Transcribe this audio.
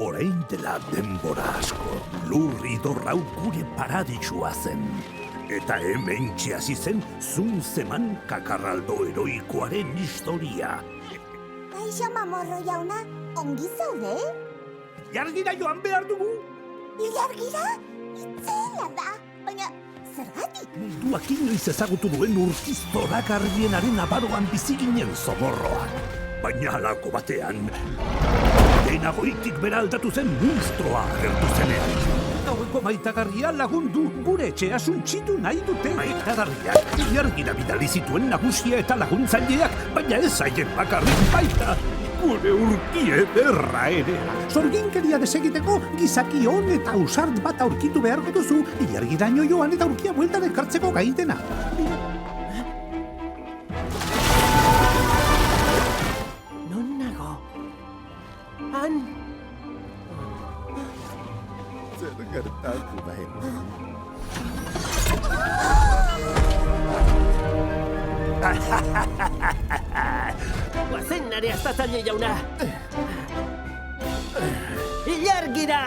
Orain dela denbora asko, lur idorrau gure paradisua zen. Eta hemen hasi zen zun zeman kakarraldo heroikoaren historia. Kaixo Mamorro jauna, ongi zaude? Ilargira joan behar dugu? Ilargira? Itzelan da, baina zergatik? Munduak inoiz ezagutu duen urkiz zoragarrienaren abaroan bizi ginen Zomorroan. Baina halako batean, dena goitik bera aldatu zen munstroa agertu zenean. Gaueko maitagarria lagundu gure etxea suntxitu nahi dute. Maitagarriak ilargira bidali zituen nagusia eta laguntzaileak, baina ez haien bakarrik baita. Gure urki ederra ere. Zorginkeria desegiteko gizaki hon eta ausart bat aurkitu beharko duzu, ilargiraino joan eta urkia bueltan ekartzeko gaitena. Non nago? Han? Zer gertatu da hemen? Guazen nare astatzaile jauna! Ilargira!